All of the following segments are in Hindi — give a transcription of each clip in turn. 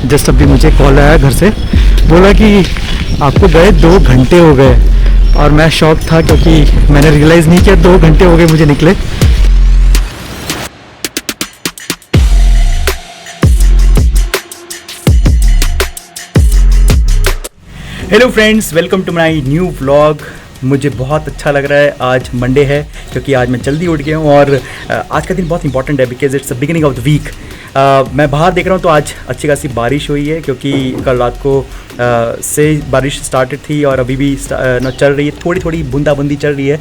जस्ट अभी मुझे कॉल आया घर से, बोला कि आपको गए 2 घंटे हो गए। और मैं शॉक था क्योंकि मैंने रियलाइज़ नहीं किया 2 घंटे हो गए मुझे निकले। Hello friends, welcome to my new vlog. मुझे बहुत अच्छा लग रहा है, आज मंडे है क्योंकि आज मैं जल्दी उठ गया हूँ और आज का दिन बहुत इंपॉर्टेंट है because it's the beginning of the week. मैं बाहर देख रहा हूँ तो आज अच्छी खासी बारिश हुई है क्योंकि कल रात को से बारिश स्टार्टेड थी और अभी भी चल रही है, थोड़ी थोड़ी बूंदाबूंदी चल रही है।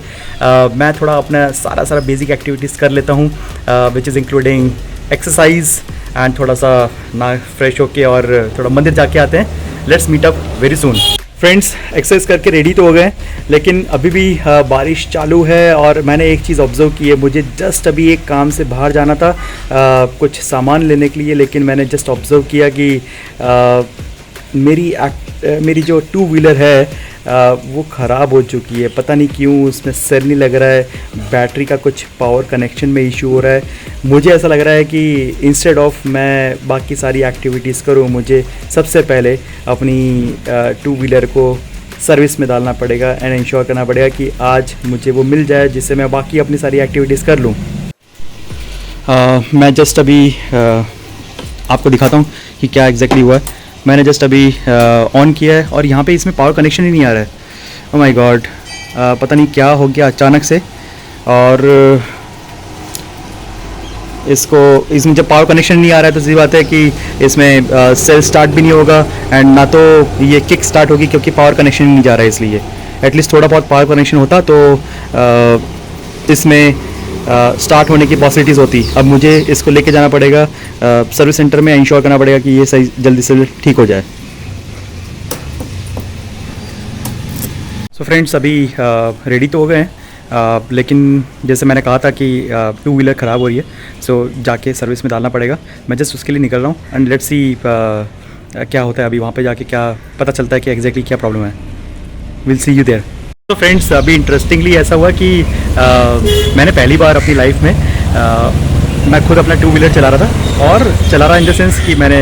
मैं थोड़ा अपना सारा बेसिक एक्टिविटीज़ कर लेता हूँ which is including exercise and थोड़ा सा ना फ्रेश होके और थोड़ा मंदिर जाके आते हैं। Let's meet up very soon. Friends, exercise करके रेडी तो हो गए लेकिन अभी भी बारिश चालू है और मैंने एक चीज़ ऑब्ज़र्व की है। मुझे जस्ट अभी एक काम से बाहर जाना था कुछ सामान लेने के लिए, लेकिन मैंने जस्ट ऑब्ज़र्व किया कि मेरी जो 2 व्हीलर है वो ख़राब हो चुकी है। पता नहीं क्यों उसमें सेल नहीं लग रहा है, बैटरी का कुछ पावर कनेक्शन में इशू हो रहा है। मुझे ऐसा लग रहा है कि इंस्टेड ऑफ मैं बाकी सारी एक्टिविटीज़ करूं, मुझे सबसे पहले अपनी 2 व्हीलर को सर्विस में डालना पड़ेगा एंड इंश्योर करना पड़ेगा कि आज मुझे वो मिल जाए जिससे मैं बाकी अपनी सारी एक्टिविटीज़ कर लूँ। मैं जस्ट अभी आपको दिखाता हूँ कि क्या एग्जैक्टली हुआ है। मैंने जस्ट अभी ऑन किया है और यहाँ पे इसमें पावर कनेक्शन ही नहीं आ रहा है। ओह माय गॉड, पता नहीं क्या हो गया अचानक से। और इसमें जब पावर कनेक्शन नहीं आ रहा है तो सीधी बात है कि इसमें सेल स्टार्ट भी नहीं होगा एंड ना तो ये किक स्टार्ट होगी क्योंकि पावर कनेक्शन नहीं जा रहा है। इसलिए एटलीस्ट थोड़ा बहुत पावर कनेक्शन होता तो इसमें स्टार्ट होने की पॉसिबिलिटीज़ होती। अब मुझे इसको लेके जाना पड़ेगा सर्विस सेंटर में, इंश्योर करना पड़ेगा कि ये सही जल्दी से ठीक हो जाए। सो फ्रेंड्स, अभी रेडी तो हो गए हैं लेकिन जैसे मैंने कहा था कि 2 व्हीलर ख़राब हो रही है, सो जाके सर्विस में डालना पड़ेगा। मैं जस्ट उसके लिए निकल रहा हूँ एंड लेट्स सी क्या होता है। अभी वहाँ पे जाके क्या पता चलता है कि एग्जैक्टली क्या प्रॉब्लम है। Will see you there. तो फ्रेंड्स, अभी इंटरेस्टिंगली ऐसा हुआ कि मैंने पहली बार अपनी लाइफ में मैं खुद अपना 2 व्हीलर चला रहा था। और चला रहा इन द सेंस कि मैंने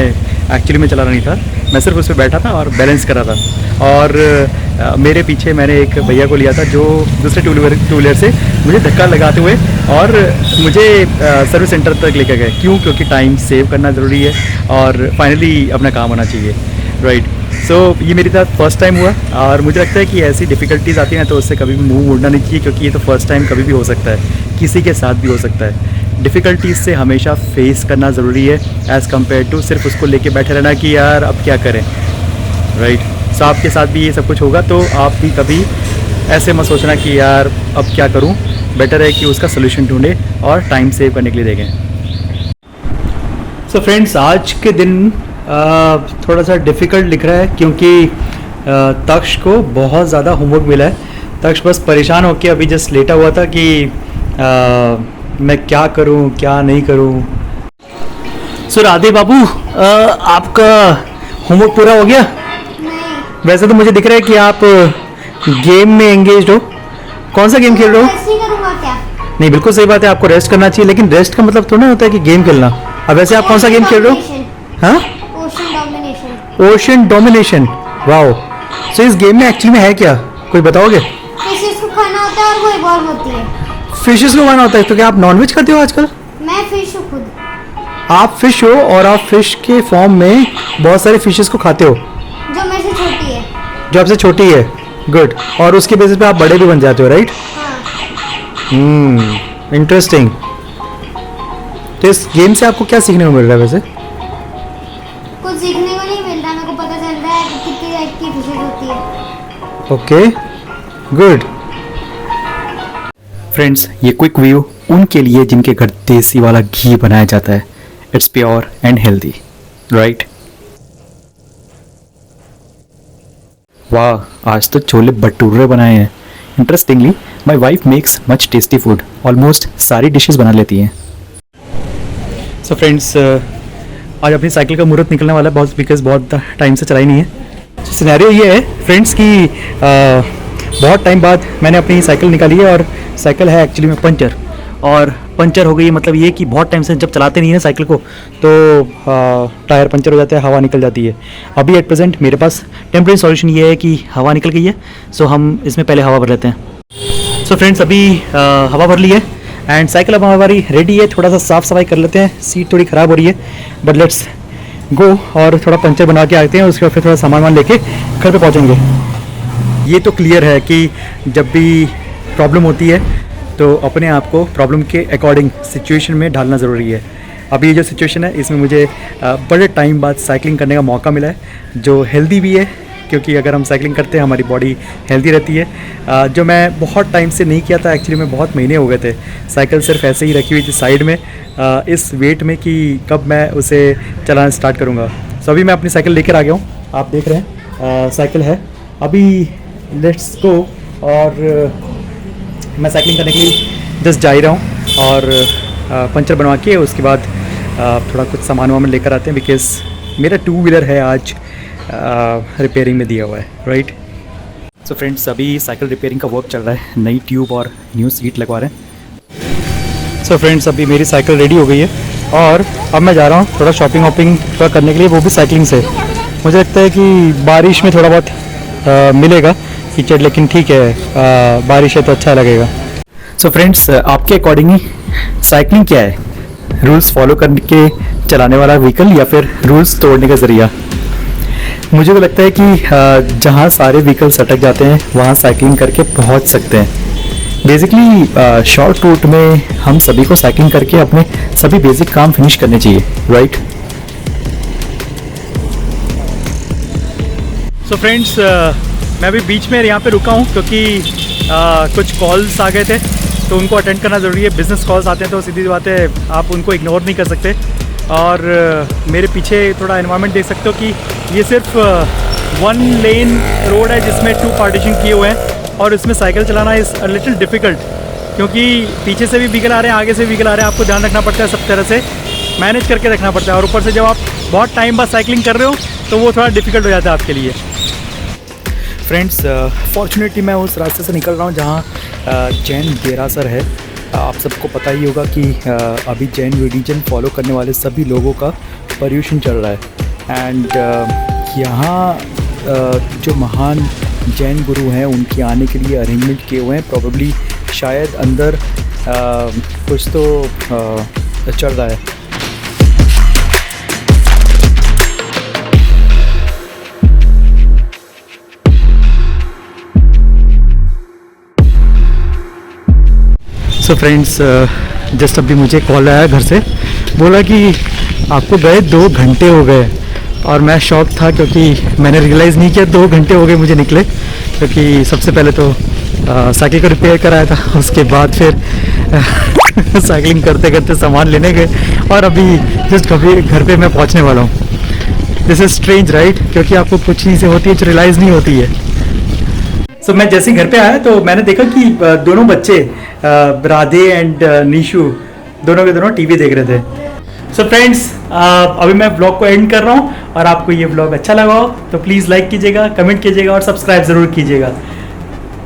एक्चुअली में चला रहा नहीं था, मैं सिर्फ उस पर बैठा था और बैलेंस कर रहा था। और मेरे पीछे मैंने एक भैया को लिया था जो दूसरे 2 व्हीलर से मुझे धक्का लगाते हुए और मुझे सर्विस सेंटर तक लेकर गए। क्यों? क्योंकि टाइम सेव करना ज़रूरी है और फाइनली अपना काम होना चाहिए, राइट। सो ये मेरे साथ फर्स्ट टाइम हुआ और मुझे लगता है कि ऐसी डिफ़िकल्टीज़ आती हैं तो उससे कभी भी मुंह मोड़ना नहीं चाहिए क्योंकि ये तो फर्स्ट टाइम कभी भी हो सकता है, किसी के साथ भी हो सकता है। डिफ़िकल्टीज़ से हमेशा फेस करना ज़रूरी है एज़ कम्पेयर टू सिर्फ उसको लेके बैठे रहना कि यार अब क्या करें, राइट। सो आपके साथ भी ये सब कुछ होगा तो आप भी कभी ऐसे मत सोचना कि यार अब क्या करूँ, बेटर है कि उसका सोल्यूशन ढूंढे और टाइम सेव करने के लिए देखें। सो फ्रेंड्स, आज के दिन थोड़ा सा डिफ़िकल्ट लिख रहा है क्योंकि तक्ष को बहुत ज़्यादा होमवर्क मिला है। तक्ष बस परेशान होकर अभी जस्ट लेटा हुआ था कि मैं क्या करूं क्या नहीं करूं। सो राधे बाबू, आपका होमवर्क पूरा हो गया? नहीं। वैसे तो मुझे दिख रहा है कि आप गेम में एंगेज्ड हो। कौन सा गेम खेल रहे हो? नहीं करूंगा क्या? नहीं, बिल्कुल सही बात है, आपको रेस्ट करना चाहिए, लेकिन रेस्ट का मतलब थोड़ा ना होता है कि गेम खेलना। अब वैसे आप कौन सा गेम खेल रहे हो? हाँ, ओशन डोमिनेशन। वाओ। सो इस गेम में एक्चुअली में है क्या, कोई बताओगे? फिशेस को खाना होता है और वो इवॉल्व होती है। फिशेस को खाना होता है? तो क्या आप नॉनवेज खाते हो आजकल? मैं फिश हूँ खुद। आप फिश हो और आप फिश के फॉर्म में बहुत सारे फिशेस को खाते हो जो मेरे से छोटी है। जो आपसे छोटी है, गुड। और उसके बेसिस पे आप बड़े भी बन जाते हो, राइट? हाँ। इंटरेस्टिंग। तो इस गेम से आपको क्या सीखने को मिल रहा है वैसे? कुछ सीखने को नहीं मिल रहा, मेरे को पता चल रहा है कि कितनी टाइप की फिशेस होती है। Okay, good. फ्रेंड्स, ये क्विक व्यू उनके लिए जिनके घर देसी वाला घी बनाया जाता है। It's pure and healthy, right? वाह, आज तो छोले भटूरे बनाए हैं। Interestingly my wife makes much tasty food, almost सारी डिशेस बना लेती हैं। सो फ्रेंड्स, आज अपनी साइकिल का मुहूर्त निकलने वाला है बिकॉज बहुत टाइम से चलाई नहीं है। सिनेरियो ये है फ्रेंड्स कि बहुत टाइम बाद मैंने अपनी साइकिल निकाली है और साइकिल है एक्चुअली में पंचर। और पंचर हो गई। मतलब ये कि बहुत टाइम से जब चलाते नहीं है साइकिल को तो टायर पंचर हो जाता है, हवा निकल जाती है। अभी एट प्रेजेंट मेरे पास टेम्प्रेरी सॉल्यूशन ये है कि हवा निकल गई है, सो हम इसमें पहले हवा भर लेते हैं। सो फ्रेंड्स अभी हवा भर ली है एंड साइकिल अब हमारी रेडी है। थोड़ा सा साफ़ सफाई कर लेते हैं, सीट थोड़ी ख़राब हो रही है बट लेट्स गो और थोड़ा पंचर बना के आते हैं, उसके बाद फिर थोड़ा सामान लेके घर पे पहुंचेंगे। ये तो क्लियर है कि जब भी प्रॉब्लम होती है तो अपने आप को प्रॉब्लम के अकॉर्डिंग सिचुएशन में ढालना ज़रूरी है। अभी ये जो सिचुएशन है इसमें मुझे बड़े टाइम बाद साइकिलिंग करने का मौका मिला है, जो हेल्दी भी है क्योंकि अगर हम साइकिलिंग करते हैं हमारी बॉडी हेल्दी रहती है। जो मैं बहुत टाइम से नहीं किया था, एक्चुअली में बहुत महीने हो गए थे साइकिल सिर्फ ऐसे ही रखी हुई थी साइड में इस वेट में कि कब मैं उसे चलाना स्टार्ट करूँगा। सो अभी मैं अपनी साइकिल लेकर आ गया हूँ, आप देख रहे हैं साइकिल है। अभी लेट्स गो और मैं साइकिलिंग करने के लिए जस्ट जा ही रहा हूँ और पंचर बनवा के उसके बाद थोड़ा कुछ सामान वामान लेकर आते हैं बिकॉज़ मेरा 2 व्हीलर है आज रिपेयरिंग में दिया हुआ है, राइट। सो फ्रेंड्स अभी साइकिल रिपेयरिंग का वर्क चल रहा है, नई ट्यूब और न्यू सीट लगवा रहे हैं। सो फ्रेंड्स अभी मेरी साइकिल रेडी हो गई है और अब मैं जा रहा हूँ थोड़ा शॉपिंग वॉपिंग करने के लिए, वो भी साइकिलिंग से। मुझे लगता है कि बारिश में थोड़ा बहुत मिलेगा कीचड़, लेकिन ठीक है बारिश है तो अच्छा लगेगा। सो फ्रेंड्स आपके अकॉर्डिंग ही साइकिलिंग क्या है? रूल्स फॉलो करके चलाने वाला व्हीकल या फिर रूल्स तोड़ने का ज़रिया? मुझे तो लगता है कि जहाँ सारे व्हीकल्स अटक जाते हैं वहाँ साइकिलिंग करके पहुँच सकते हैं। बेसिकली शॉर्ट रूट में हम सभी को साइकिलिंग करके अपने सभी बेसिक काम फिनिश करने चाहिए, राइट। सो फ्रेंड्स मैं अभी बीच में यहाँ पे रुका हूँ क्योंकि कुछ कॉल्स आ गए थे तो उनको अटेंड करना ज़रूरी है। बिज़नेस कॉल्स आते हैं तो सीधी बात है आप उनको इग्नोर नहीं कर सकते। और मेरे पीछे थोड़ा एनवायरनमेंट देख सकते हो कि ये सिर्फ 1 लेन रोड है जिसमें 2 पार्टीशन किए हुए हैं और इसमें साइकिल चलाना इज़ अ लिटिल डिफ़िकल्ट क्योंकि पीछे से भी व्हीकल आ रहे हैं, आगे से व्हीकल आ रहे हैं। आपको ध्यान रखना पड़ता है, सब तरह से मैनेज करके रखना पड़ता है और ऊपर से जब आप बहुत टाइम बाद साइकिलिंग कर रहे हो तो वो थोड़ा डिफ़िकल्ट हो जाता है आपके लिए। फ्रेंड्स फॉर्चुनेटली मैं उस रास्ते से निकल रहा हूँ जहाँ जैन देरासर है। आप सबको पता ही होगा कि अभी जैन रिलीजन फॉलो करने वाले सभी लोगों का पर्यूषण चल रहा है एंड यहाँ जो महान जैन गुरु हैं उनके आने के लिए अरेंजमेंट किए हुए हैं। प्रॉबेबली शायद अंदर कुछ तो चल रहा है। सो फ्रेंड्स जस्ट अभी मुझे कॉल आया घर से, बोला कि आपको गए 2 घंटे हो गए और मैं शॉक था क्योंकि मैंने रियलाइज़ नहीं किया 2 घंटे हो गए मुझे निकले। क्योंकि सबसे पहले तो साइकिल को रिपेयर कराया था, उसके बाद फिर साइकिलिंग करते करते सामान लेने गए और अभी जस्ट कभी घर पे मैं पहुंचने वाला हूँ। दिस इज़ स्ट्रेंज राइट, क्योंकि आपको कुछ चीज़ें होती है जो रियलाइज़ नहीं होती है। सो मैं जैसे ही घर पे आया तो मैंने देखा कि दोनों बच्चे राधे एंड निशु दोनों के दोनों टीवी देख रहे थे। सो फ्रेंड्स अभी मैं ब्लॉग को एंड कर रहा हूँ और आपको ये ब्लॉग अच्छा लगा हो तो प्लीज़ लाइक कीजिएगा, कमेंट कीजिएगा और सब्सक्राइब ज़रूर कीजिएगा,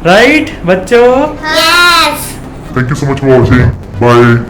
राइट बच्चों? Yes. Thank you so much for watching. Bye.